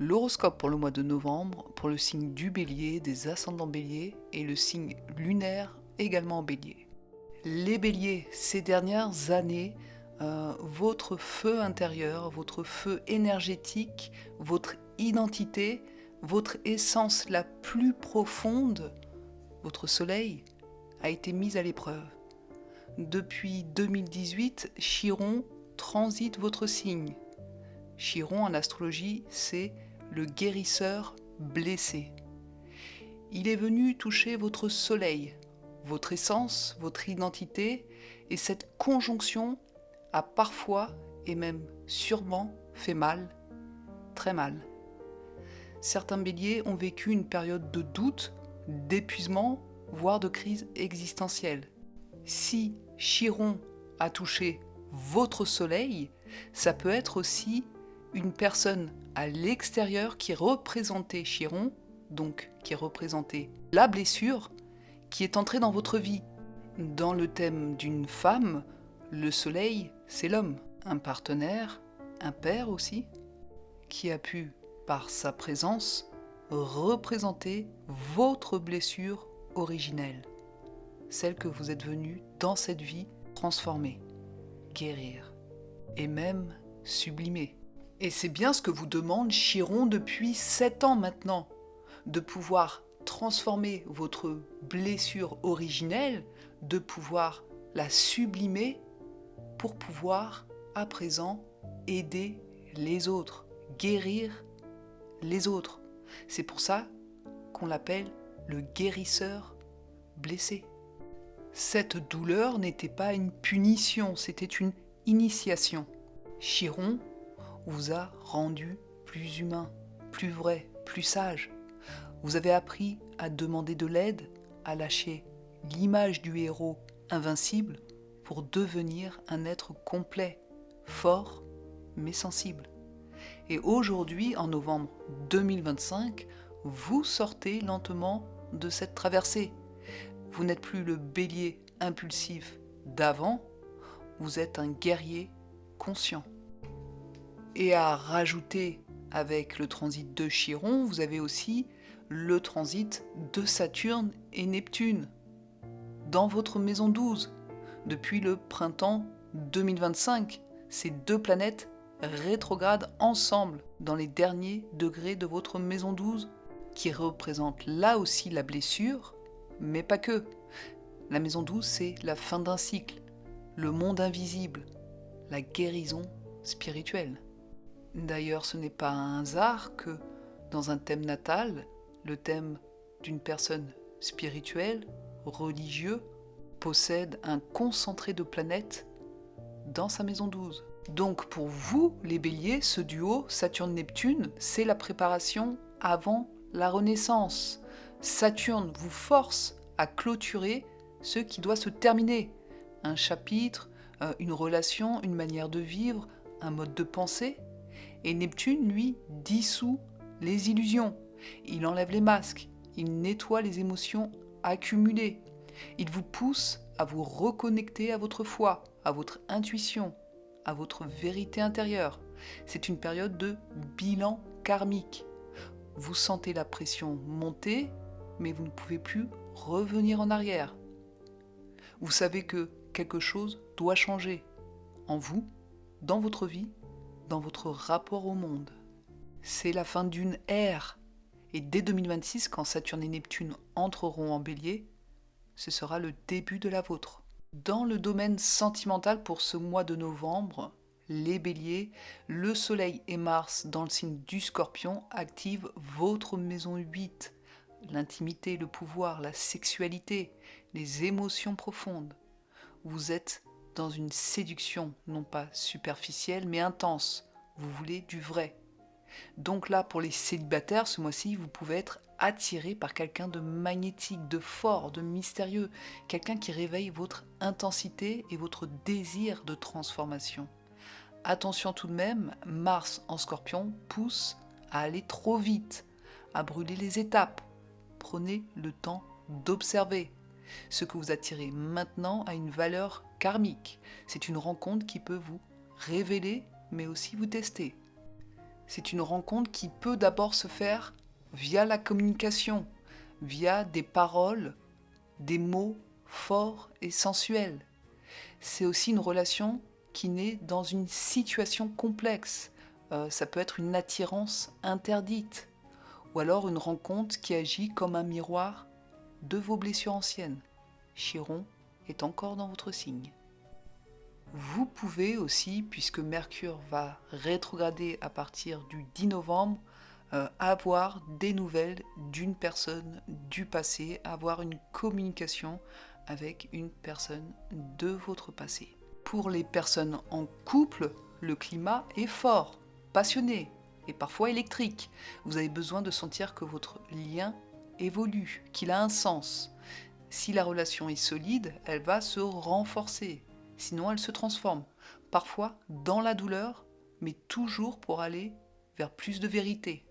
L'horoscope pour le mois de novembre, pour le signe du Bélier, des ascendants Bélier et le signe lunaire également en Bélier. Les Béliers, ces dernières années, votre feu intérieur, votre feu énergétique, votre identité, votre essence la plus profonde, votre soleil, a été mise à l'épreuve. Depuis 2018, Chiron transite votre signe. Chiron en astrologie, c'est le guérisseur blessé. Il est venu toucher votre soleil, votre essence, votre identité, et cette conjonction a parfois et même sûrement fait mal, très mal. Certains béliers ont vécu une période de doute, d'épuisement, voire de crise existentielle. Si Chiron a touché votre soleil, ça peut être aussi une personne à l'extérieur qui représentait Chiron, donc qui représentait la blessure, qui est entrée dans votre vie. Dans le thème d'une femme, le soleil, c'est l'homme, un partenaire, un père aussi, qui a pu, par sa présence, représenter votre blessure originelle, celle que vous êtes venu dans cette vie transformer, guérir et même sublimer. Et c'est bien ce que vous demande Chiron depuis 7 ans maintenant, de pouvoir transformer votre blessure originelle, de pouvoir la sublimer pour pouvoir, à présent, aider les autres, guérir les autres. C'est pour ça qu'on l'appelle le guérisseur blessé. Cette douleur n'était pas une punition, c'était une initiation. Chiron vous a rendu plus humain, plus vrai, plus sage. Vous avez appris à demander de l'aide, à lâcher l'image du héros invincible pour devenir un être complet, fort, mais sensible. Et aujourd'hui, en novembre 2025, vous sortez lentement de cette traversée. Vous n'êtes plus le bélier impulsif d'avant, vous êtes un guerrier conscient. Et à rajouter avec le transit de Chiron, vous avez aussi le transit de Saturne et Neptune dans votre maison 12. Depuis le printemps 2025, ces deux planètes rétrogradent ensemble dans les derniers degrés de votre maison 12, qui représente là aussi la blessure, mais pas que. La maison 12, c'est la fin d'un cycle, le monde invisible, la guérison spirituelle. D'ailleurs, ce n'est pas un hasard que, dans un thème natal, le thème d'une personne spirituelle, religieux, possède un concentré de planètes dans sa maison 12. Donc pour vous, les béliers, ce duo Saturne-Neptune, c'est la préparation avant la renaissance. Saturne vous force à clôturer ce qui doit se terminer. Un chapitre, une relation, une manière de vivre, un mode de pensée. Et Neptune, lui, dissout les illusions. Il enlève les masques, il nettoie les émotions accumulées. Il vous pousse à vous reconnecter à votre foi, à votre intuition, à votre vérité intérieure. C'est une période de bilan karmique. Vous sentez la pression monter, mais vous ne pouvez plus revenir en arrière. Vous savez que quelque chose doit changer en vous, dans votre vie, dans votre rapport au monde. C'est la fin d'une ère. Et dès 2026, quand Saturne et Neptune entreront en bélier, ce sera le début de la vôtre. Dans le domaine sentimental pour ce mois de novembre, les béliers, le soleil et Mars dans le signe du scorpion activent votre maison 8. L'intimité, le pouvoir, la sexualité, les émotions profondes. Vous êtes dans une séduction, non pas superficielle, mais intense. Vous voulez du vrai. Donc là, pour les célibataires, ce mois-ci, vous pouvez être attiré par quelqu'un de magnétique, de fort, de mystérieux, quelqu'un qui réveille votre intensité et votre désir de transformation. Attention tout de même, Mars en Scorpion pousse à aller trop vite, à brûler les étapes. Prenez le temps d'observer. Ce que vous attirez maintenant a une valeur karmique. C'est une rencontre qui peut vous révéler, mais aussi vous tester. C'est une rencontre qui peut d'abord se faire via la communication, via des paroles, des mots forts et sensuels. C'est aussi une relation qui naît dans une situation complexe. Ça peut être une attirance interdite, ou alors une rencontre qui agit comme un miroir de vos blessures anciennes. Chiron est encore dans votre signe. Vous pouvez aussi, puisque Mercure va rétrograder à partir du 10 novembre, avoir des nouvelles d'une personne du passé, avoir une communication avec une personne de votre passé. Pour les personnes en couple, le climat est fort, passionné et parfois électrique. Vous avez besoin de sentir que votre lien évolue, qu'il a un sens. Si la relation est solide, elle va se renforcer. Sinon, elle se transforme. Parfois dans la douleur, mais toujours pour aller vers plus de vérité.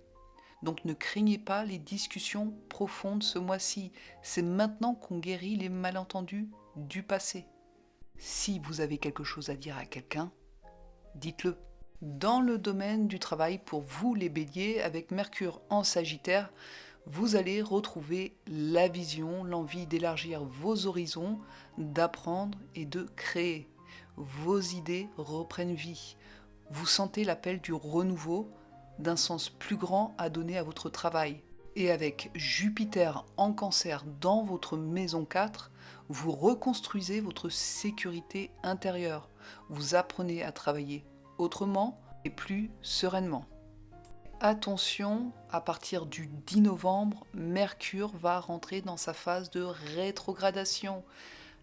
Donc ne craignez pas les discussions profondes ce mois-ci. C'est maintenant qu'on guérit les malentendus du passé. Si vous avez quelque chose à dire à quelqu'un, dites-le. Dans le domaine du travail, pour vous les béliers, avec Mercure en Sagittaire, vous allez retrouver la vision, l'envie d'élargir vos horizons, d'apprendre et de créer. Vos idées reprennent vie. Vous sentez l'appel du renouveau, d'un sens plus grand à donner à votre travail. Et avec Jupiter en Cancer dans votre maison 4, vous reconstruisez votre sécurité intérieure. Vous apprenez à travailler autrement et plus sereinement. Attention, à partir du 10 novembre, Mercure va rentrer dans sa phase de rétrogradation.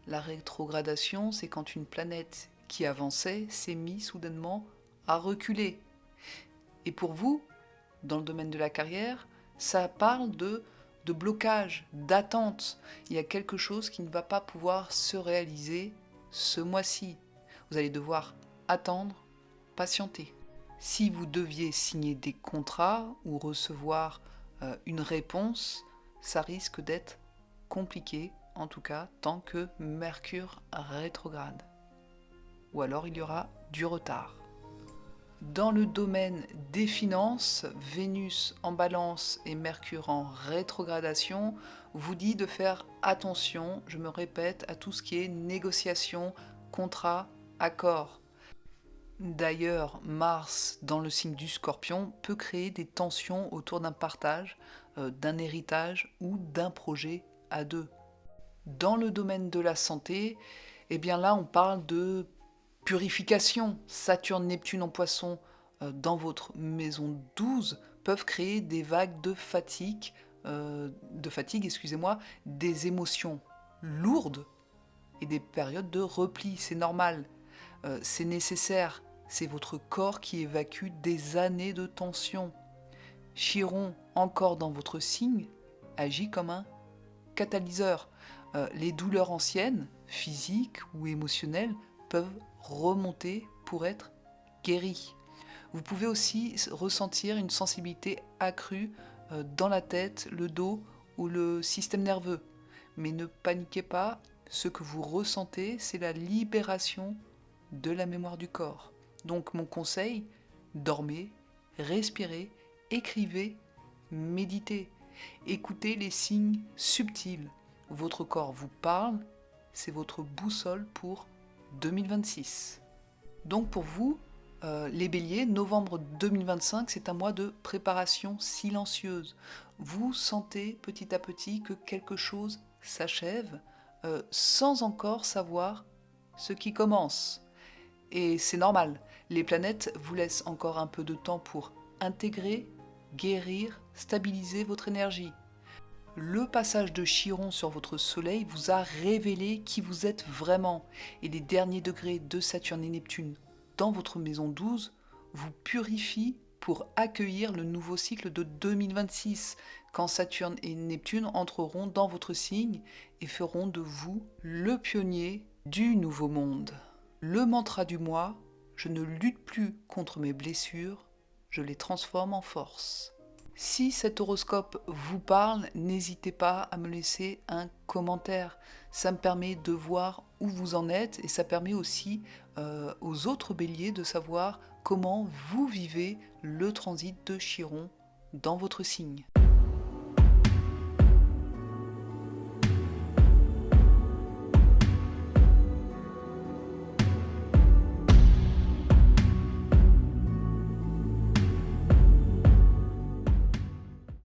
La rétrogradation, c'est quand une planète qui avançait s'est mise soudainement à reculer. Et pour vous, dans le domaine de la carrière, ça parle de blocage, d'attente. Il y a quelque chose qui ne va pas pouvoir se réaliser ce mois-ci. Vous allez devoir attendre, patienter. Si vous deviez signer des contrats ou recevoir une réponse, ça risque d'être compliqué, en tout cas tant que Mercure rétrograde. Ou alors il y aura du retard. Dans le domaine des finances, Vénus en balance et Mercure en rétrogradation vous dit de faire attention, je me répète, à tout ce qui est négociation, contrat, accord. D'ailleurs, Mars dans le signe du Scorpion peut créer des tensions autour d'un partage, d'un héritage ou d'un projet à deux. Dans le domaine de la santé, eh bien là on parle de purification. Saturne, Neptune en Poisson dans votre maison 12 peuvent créer des vagues de fatigue, des émotions lourdes et des périodes de repli. C'est normal, c'est nécessaire. C'est votre corps qui évacue des années de tension. Chiron, encore dans votre signe, agit comme un catalyseur. Les douleurs anciennes, physiques ou émotionnelles, peuvent remonter pour être guéries. Vous pouvez aussi ressentir une sensibilité accrue dans la tête, le dos ou le système nerveux. Mais ne paniquez pas, ce que vous ressentez, c'est la libération de la mémoire du corps. Donc mon conseil, dormez, respirez, écrivez, méditez. Écoutez les signes subtils. Votre corps vous parle, c'est votre boussole pour 2026. Donc pour vous, les béliers, novembre 2025, c'est un mois de préparation silencieuse. Vous sentez petit à petit que quelque chose s'achève sans encore savoir ce qui commence. Et c'est normal, les planètes vous laissent encore un peu de temps pour intégrer, guérir, stabiliser votre énergie. Le passage de Chiron sur votre soleil vous a révélé qui vous êtes vraiment, et les derniers degrés de Saturne et Neptune dans votre maison 12 vous purifient pour accueillir le nouveau cycle de 2026, quand Saturne et Neptune entreront dans votre signe et feront de vous le pionnier du nouveau monde. Le mantra du mois, je ne lutte plus contre mes blessures, je les transforme en force. Si cet horoscope vous parle, n'hésitez pas à me laisser un commentaire. Ça me permet de voir où vous en êtes et ça permet aussi aux autres béliers de savoir comment vous vivez le transit de Chiron dans votre signe.